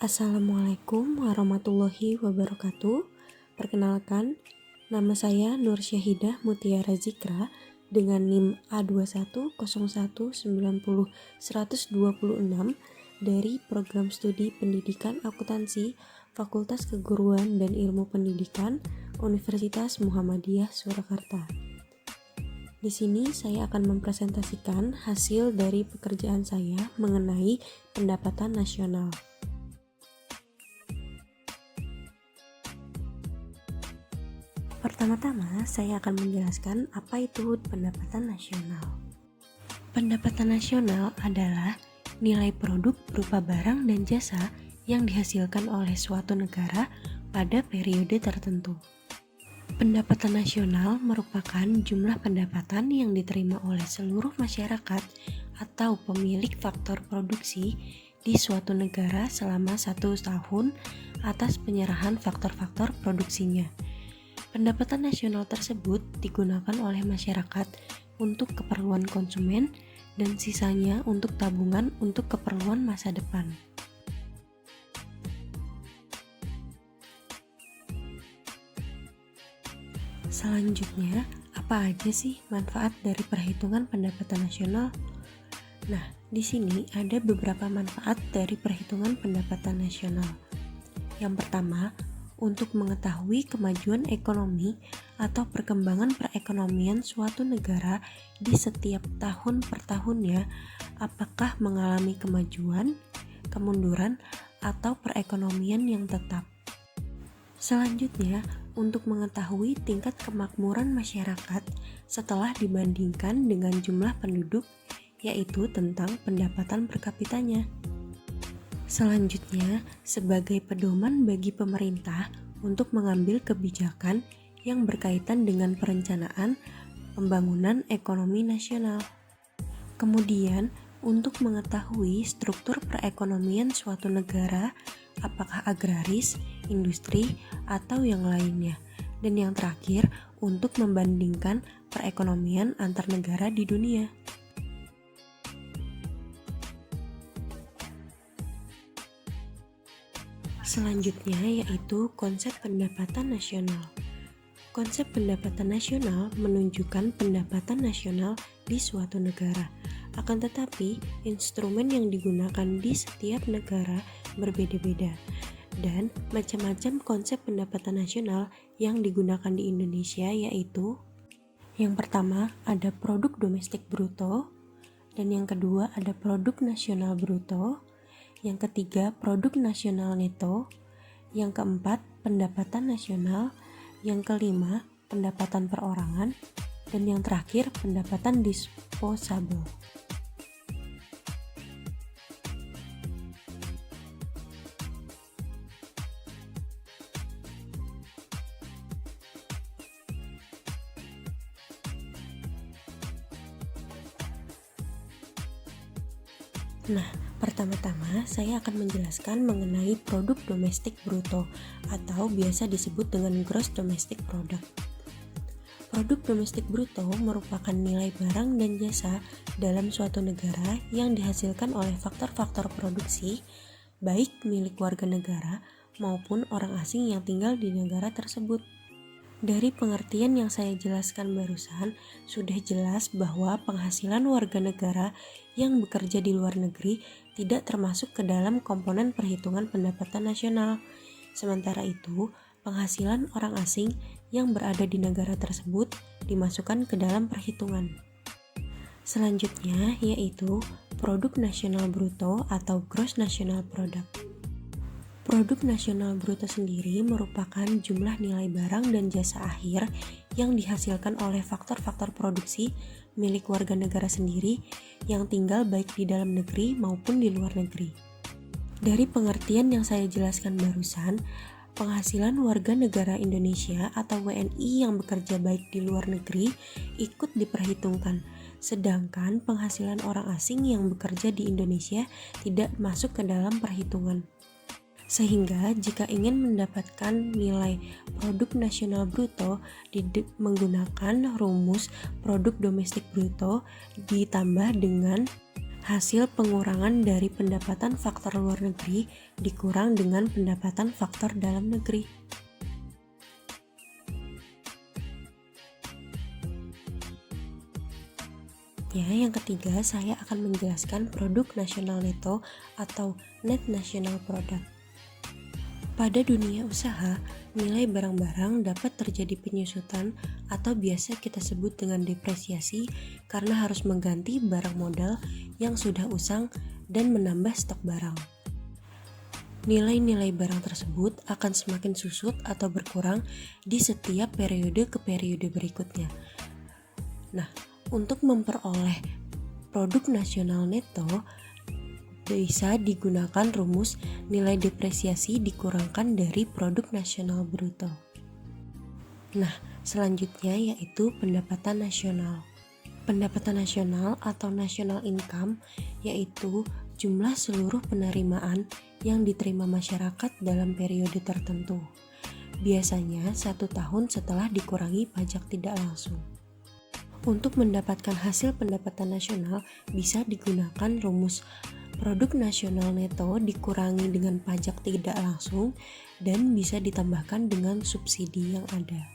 Assalamualaikum warahmatullahi wabarakatuh. Perkenalkan, nama saya Nur Syahidah Mutiara Zikra dengan NIM A2101900126 dari Program Studi Pendidikan Akuntansi Fakultas Keguruan dan Ilmu Pendidikan Universitas Muhammadiyah Surakarta. Di sini saya akan mempresentasikan hasil dari pekerjaan saya mengenai pendapatan nasional. Pertama-tama, saya akan menjelaskan apa itu pendapatan nasional. Pendapatan nasional adalah nilai produk berupa barang dan jasa yang dihasilkan oleh suatu negara pada periode tertentu. Pendapatan nasional merupakan jumlah pendapatan yang diterima oleh seluruh masyarakat atau pemilik faktor produksi di suatu negara selama 1 tahun atas penyerahan faktor-faktor produksinya. Pendapatan nasional tersebut digunakan oleh masyarakat untuk keperluan konsumen dan sisanya untuk tabungan untuk keperluan masa depan. Selanjutnya, apa aja sih manfaat dari perhitungan pendapatan nasional? Nah, di sini ada beberapa manfaat dari perhitungan pendapatan nasional. Yang pertama, untuk mengetahui kemajuan ekonomi atau perkembangan perekonomian suatu negara di setiap tahun per tahunnya, apakah mengalami kemajuan, kemunduran, atau perekonomian yang tetap. Selanjutnya, untuk mengetahui tingkat kemakmuran masyarakat setelah dibandingkan dengan jumlah penduduk, yaitu tentang pendapatan per kapitanya. Selanjutnya, sebagai pedoman bagi pemerintah untuk mengambil kebijakan yang berkaitan dengan perencanaan pembangunan ekonomi nasional. Kemudian, untuk mengetahui struktur perekonomian suatu negara, apakah agraris, industri, atau yang lainnya. Dan yang terakhir, untuk membandingkan perekonomian antar negara di dunia. Selanjutnya yaitu konsep pendapatan nasional. Konsep pendapatan nasional menunjukkan pendapatan nasional di suatu negara. Akan tetapi, instrumen yang digunakan di setiap negara berbeda-beda. Dan macam-macam konsep pendapatan nasional yang digunakan di Indonesia yaitu yang pertama ada produk domestik bruto, dan yang kedua ada produk nasional bruto, yang ketiga produk nasional neto, yang keempat pendapatan nasional, yang kelima pendapatan perorangan, dan yang terakhir pendapatan disposable. Nah, pertama-tama saya akan menjelaskan mengenai produk domestik bruto atau biasa disebut dengan gross domestic product. Produk domestik bruto merupakan nilai barang dan jasa dalam suatu negara yang dihasilkan oleh faktor-faktor produksi, baik milik warga negara maupun orang asing yang tinggal di negara tersebut. Dari pengertian yang saya jelaskan barusan, sudah jelas bahwa penghasilan warga negara yang bekerja di luar negeri tidak termasuk ke dalam komponen perhitungan pendapatan nasional. Sementara itu, penghasilan orang asing yang berada di negara tersebut dimasukkan ke dalam perhitungan. Selanjutnya yaitu produk nasional bruto atau gross national product. Produk nasional bruto sendiri merupakan jumlah nilai barang dan jasa akhir yang dihasilkan oleh faktor-faktor produksi milik warga negara sendiri yang tinggal baik di dalam negeri maupun di luar negeri. Dari pengertian yang saya jelaskan barusan, penghasilan warga negara Indonesia atau WNI yang bekerja baik di luar negeri ikut diperhitungkan, sedangkan penghasilan orang asing yang bekerja di Indonesia tidak masuk ke dalam perhitungan. Sehingga jika ingin mendapatkan nilai produk nasional bruto menggunakan rumus produk domestik bruto ditambah dengan Hasil pengurangan dari pendapatan faktor luar negeri dikurang dengan pendapatan faktor dalam negeri. Ya, yang ketiga saya akan menjelaskan produk nasional neto atau net national product. Pada dunia usaha, nilai barang-barang dapat terjadi penyusutan atau biasa kita sebut dengan depresiasi karena harus mengganti barang modal yang sudah usang dan menambah stok barang. Nilai-nilai barang tersebut akan semakin susut atau berkurang di setiap periode ke periode berikutnya. Nah, untuk memperoleh produk nasional neto, bisa digunakan rumus nilai depresiasi dikurangkan dari produk nasional bruto. Nah, selanjutnya yaitu pendapatan nasional. Pendapatan nasional atau national income yaitu jumlah seluruh penerimaan yang diterima masyarakat dalam periode tertentu. Biasanya 1 tahun setelah dikurangi pajak tidak langsung. Untuk mendapatkan hasil pendapatan nasional bisa digunakan rumus produk nasional neto dikurangi dengan pajak tidak langsung dan bisa ditambahkan dengan subsidi yang ada.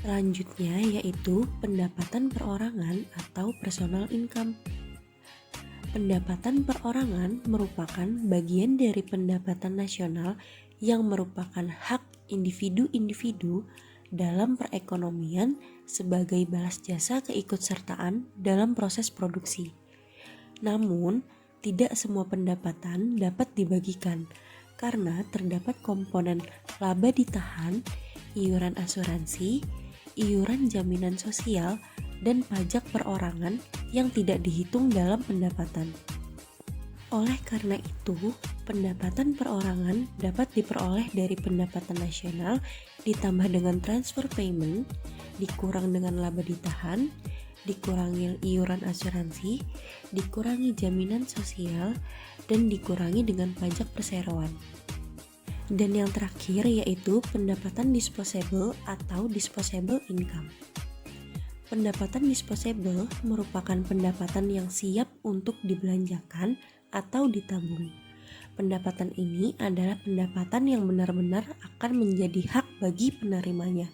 Selanjutnya yaitu pendapatan perorangan atau personal income. Pendapatan perorangan merupakan bagian dari pendapatan nasional yang merupakan hak individu-individu dalam perekonomian sebagai balas jasa keikutsertaan dalam proses produksi. Namun, tidak semua pendapatan dapat dibagikan karena terdapat komponen laba ditahan, iuran asuransi, iuran jaminan sosial, dan pajak perorangan yang tidak dihitung dalam pendapatan. Oleh karena itu, pendapatan perorangan dapat diperoleh dari pendapatan nasional ditambah dengan transfer payment, dikurang dengan laba ditahan, dikurangi iuran asuransi, dikurangi jaminan sosial, dan dikurangi dengan pajak perseroan. Dan yang terakhir yaitu pendapatan disposable atau disposable income. Pendapatan disposable merupakan pendapatan yang siap untuk dibelanjakan atau ditabung. Pendapatan ini adalah pendapatan yang benar-benar akan menjadi hak bagi penerimanya.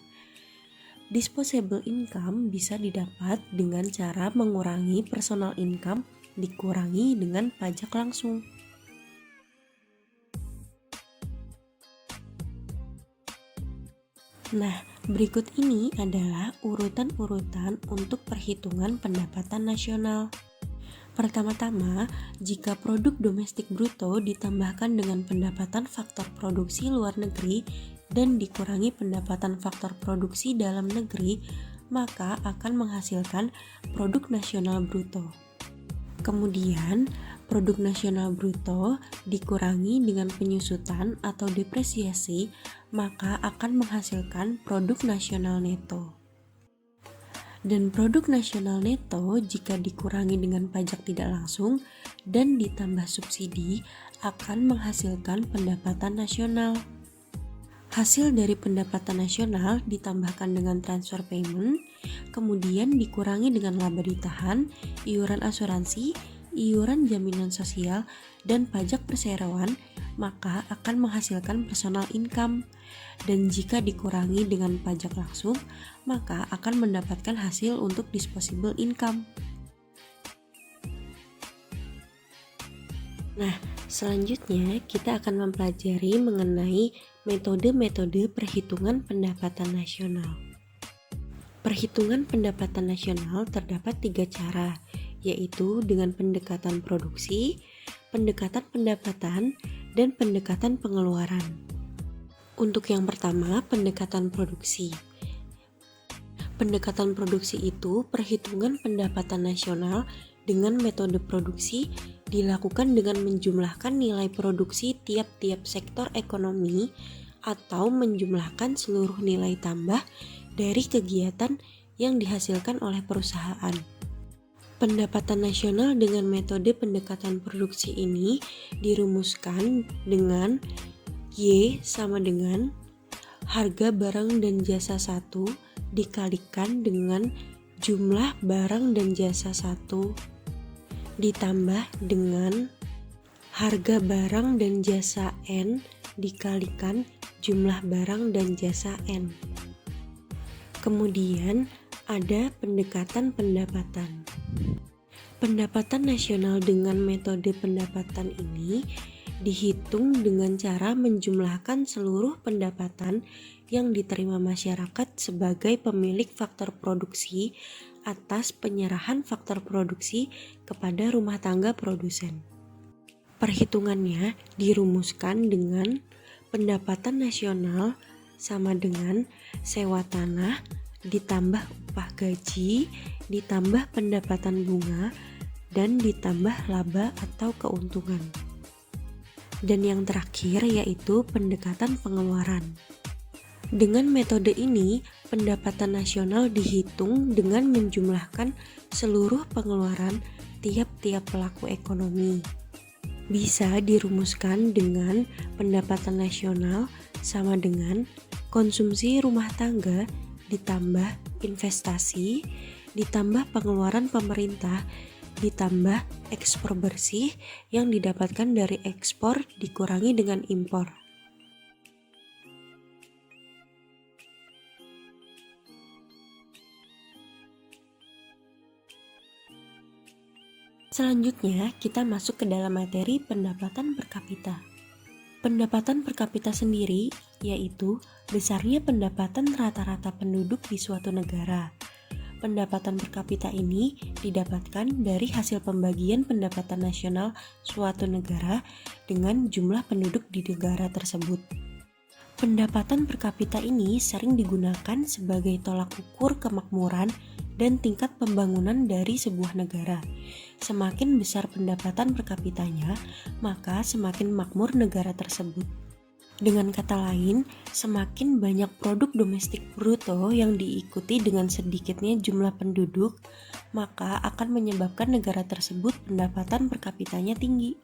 Disposable income bisa didapat dengan cara mengurangi personal income dikurangi dengan pajak langsung. Nah, berikut ini adalah urutan-urutan untuk perhitungan pendapatan nasional. Pertama-tama, jika produk domestik bruto ditambahkan dengan pendapatan faktor produksi luar negeri dan dikurangi pendapatan faktor produksi dalam negeri, maka akan menghasilkan produk nasional bruto. Kemudian, produk nasional bruto dikurangi dengan penyusutan atau depresiasi, maka akan menghasilkan produk nasional neto. Dan produk nasional neto jika dikurangi dengan pajak tidak langsung dan ditambah subsidi akan menghasilkan pendapatan nasional. Hasil dari pendapatan nasional ditambahkan dengan transfer payment, kemudian dikurangi dengan laba ditahan, iuran asuransi, iuran jaminan sosial, dan pajak perseroan, maka akan menghasilkan personal income. Dan jika dikurangi dengan pajak langsung, maka akan mendapatkan hasil untuk disposable income. Nah, selanjutnya kita akan mempelajari mengenai metode-metode perhitungan pendapatan nasional. Perhitungan pendapatan nasional terdapat 3 cara, yaitu dengan pendekatan produksi, pendekatan pendapatan, dan pendekatan pengeluaran. Untuk yang pertama, pendekatan produksi. Pendekatan produksi itu perhitungan pendapatan nasional dengan metode produksi dilakukan dengan menjumlahkan nilai produksi tiap-tiap sektor ekonomi atau menjumlahkan seluruh nilai tambah dari kegiatan yang dihasilkan oleh perusahaan. Pendapatan nasional dengan metode pendekatan produksi ini dirumuskan dengan Y sama dengan harga barang dan jasa 1 dikalikan dengan jumlah barang dan jasa 1 ditambah dengan harga barang dan jasa N dikalikan jumlah barang dan jasa N. Kemudian ada pendekatan pendapatan. Pendapatan nasional dengan metode pendapatan ini dihitung dengan cara menjumlahkan seluruh pendapatan yang diterima masyarakat sebagai pemilik faktor produksi atas penyerahan faktor produksi kepada rumah tangga produsen. Perhitungannya dirumuskan dengan pendapatan nasional sama dengan sewa tanah ditambah upah gaji ditambah pendapatan bunga dan ditambah laba atau keuntungan. Dan yang terakhir yaitu pendekatan pengeluaran. Dengan metode ini, pendapatan nasional dihitung dengan menjumlahkan seluruh pengeluaran tiap-tiap pelaku ekonomi. Bisa dirumuskan dengan pendapatan nasional sama dengan konsumsi rumah tangga ditambah investasi ditambah pengeluaran pemerintah ditambah ekspor bersih yang didapatkan dari ekspor dikurangi dengan impor. Selanjutnya, kita masuk ke dalam materi pendapatan per kapita. Pendapatan per kapita sendiri yaitu besarnya pendapatan rata-rata penduduk di suatu negara. Pendapatan per kapita ini didapatkan dari hasil pembagian pendapatan nasional suatu negara dengan jumlah penduduk di negara tersebut. Pendapatan per kapita ini sering digunakan sebagai tolak ukur kemakmuran dan tingkat pembangunan dari sebuah negara. Semakin besar pendapatan per kapitanya, maka semakin makmur negara tersebut. Dengan kata lain, semakin banyak produk domestik bruto yang diikuti dengan sedikitnya jumlah penduduk, maka akan menyebabkan negara tersebut pendapatan per kapitanya tinggi.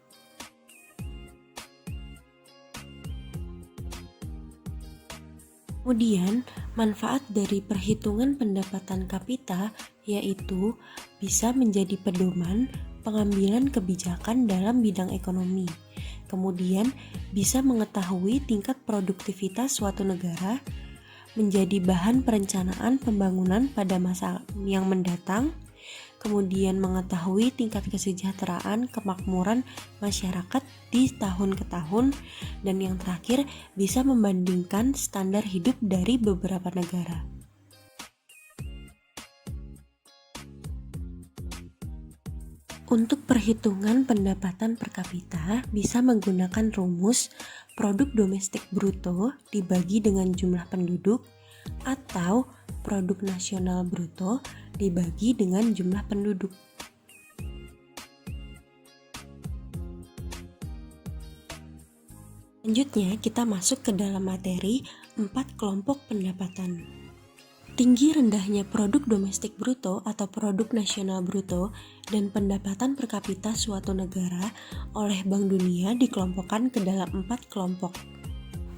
Kemudian, manfaat dari perhitungan pendapatan kapita yaitu bisa menjadi pedoman pengambilan kebijakan dalam bidang ekonomi. Kemudian bisa mengetahui tingkat produktivitas suatu negara, menjadi bahan perencanaan pembangunan pada masa yang mendatang, kemudian mengetahui tingkat kesejahteraan kemakmuran masyarakat di tahun ke tahun, dan yang terakhir bisa membandingkan standar hidup dari beberapa negara. Untuk perhitungan pendapatan per kapita bisa menggunakan rumus produk domestik bruto dibagi dengan jumlah penduduk atau produk nasional bruto dibagi dengan jumlah penduduk. Selanjutnya kita masuk ke dalam materi 4 kelompok pendapatan. Tinggi rendahnya produk domestik bruto atau produk nasional bruto dan pendapatan per kapita suatu negara oleh Bank Dunia dikelompokkan ke dalam 4 kelompok.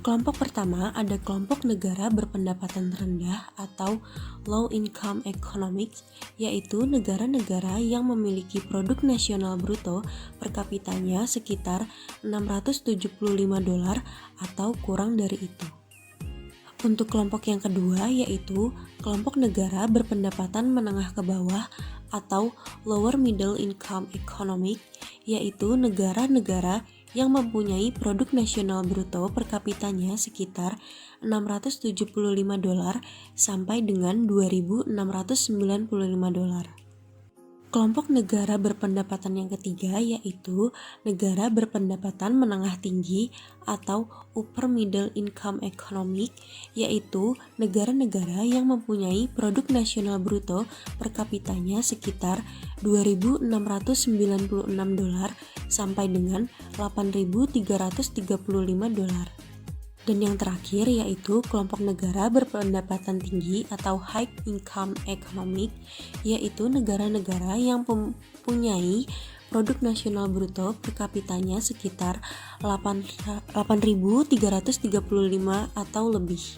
Kelompok pertama ada kelompok negara berpendapatan rendah atau low income economics, yaitu negara-negara yang memiliki produk nasional bruto per kapitanya sekitar $675 atau kurang dari itu. Untuk kelompok yang kedua yaitu kelompok negara berpendapatan menengah ke bawah atau lower middle income economic, yaitu negara-negara yang mempunyai produk nasional bruto per kapitanya sekitar $675 sampai dengan $2.695. Kelompok negara berpendapatan yang ketiga yaitu negara berpendapatan menengah tinggi atau upper middle income economic, yaitu negara-negara yang mempunyai produk nasional bruto per kapitanya sekitar $2.696 sampai dengan $8.335. Dan yang terakhir yaitu kelompok negara berpendapatan tinggi atau high income economic, yaitu negara-negara yang mempunyai produk nasional bruto per kapitanya sekitar 8.335 atau lebih.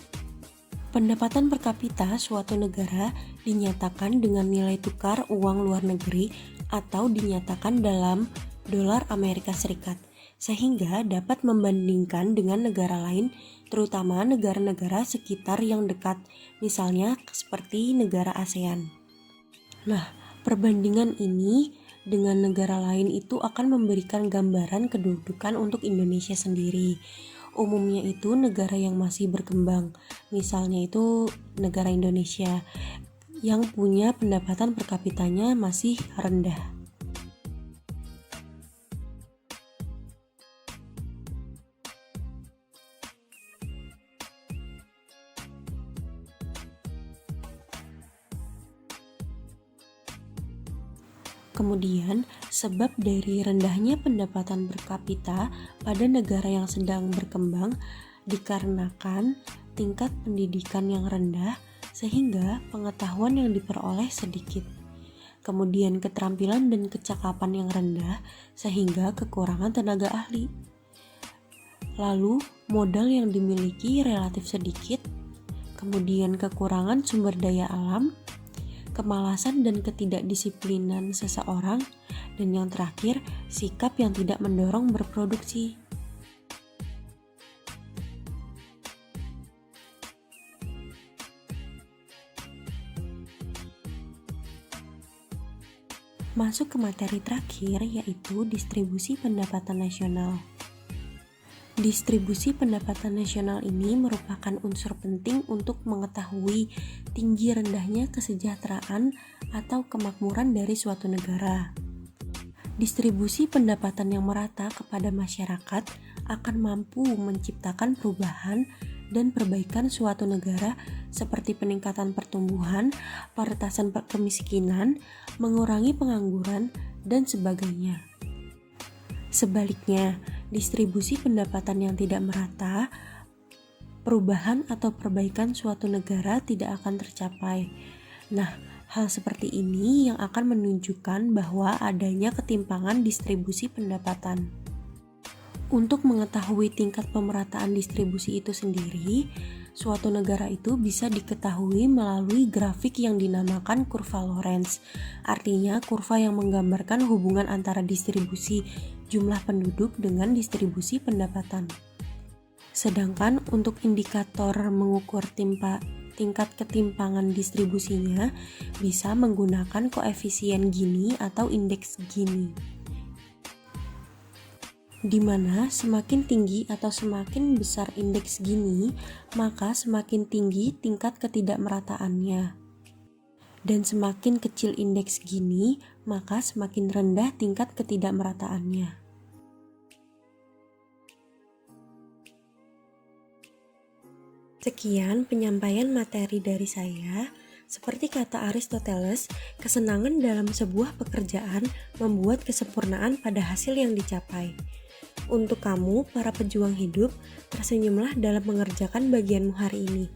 Pendapatan per kapita suatu negara dinyatakan dengan nilai tukar uang luar negeri atau dinyatakan dalam dolar Amerika Serikat, sehingga dapat membandingkan dengan negara lain, terutama negara-negara sekitar yang dekat, misalnya seperti negara ASEAN. Nah, perbandingan ini dengan negara lain itu akan memberikan gambaran kedudukan untuk Indonesia sendiri. Umumnya itu negara yang masih berkembang, misalnya itu negara Indonesia yang punya pendapatan per kapitanya masih rendah. Kemudian, sebab dari rendahnya pendapatan per kapita pada negara yang sedang berkembang dikarenakan tingkat pendidikan yang rendah sehingga pengetahuan yang diperoleh sedikit. Kemudian keterampilan dan kecakapan yang rendah sehingga kekurangan tenaga ahli. Lalu, modal yang dimiliki relatif sedikit, kemudian kekurangan sumber daya alam, kemalasan dan ketidakdisiplinan seseorang, dan yang terakhir, sikap yang tidak mendorong berproduksi. Masuk ke materi terakhir, yaitu distribusi pendapatan nasional. Distribusi pendapatan nasional ini merupakan unsur penting untuk mengetahui tinggi rendahnya kesejahteraan atau kemakmuran dari suatu negara. Distribusi pendapatan yang merata kepada masyarakat akan mampu menciptakan perubahan dan perbaikan suatu negara seperti peningkatan pertumbuhan, peretasan kemiskinan, mengurangi pengangguran, dan sebagainya. Sebaliknya, distribusi pendapatan yang tidak merata, perubahan atau perbaikan suatu negara tidak akan tercapai. Nah, hal seperti ini yang akan menunjukkan bahwa adanya ketimpangan distribusi pendapatan. Untuk mengetahui tingkat pemerataan distribusi itu sendiri, suatu negara itu bisa diketahui melalui grafik yang dinamakan kurva Lorenz. Artinya, kurva yang menggambarkan hubungan antara distribusi jumlah penduduk dengan distribusi pendapatan. Sedangkan untuk indikator mengukur tingkat ketimpangan distribusinya bisa menggunakan koefisien Gini atau indeks Gini, di mana semakin tinggi atau semakin besar indeks Gini, maka semakin tinggi tingkat ketidakmerataannya. Dan semakin kecil indeks Gini, maka semakin rendah tingkat ketidakmerataannya. Sekian penyampaian materi dari saya. Seperti kata Aristoteles, kesenangan dalam sebuah pekerjaan membuat kesempurnaan pada hasil yang dicapai. Untuk kamu, para pejuang hidup, tersenyumlah dalam mengerjakan bagianmu hari ini.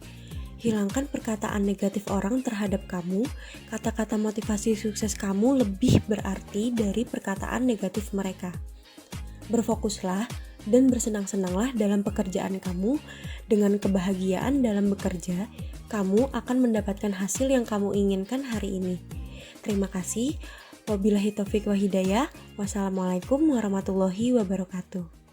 Hilangkan perkataan negatif orang terhadap kamu. Kata-kata motivasi sukses kamu lebih berarti dari perkataan negatif mereka. Berfokuslah dan bersenang-senanglah dalam pekerjaan kamu. Dengan kebahagiaan dalam bekerja, kamu akan mendapatkan hasil yang kamu inginkan hari ini. Terima kasih. Wabillahi taufiq wa hidayah. Wassalamualaikum warahmatullahi wabarakatuh.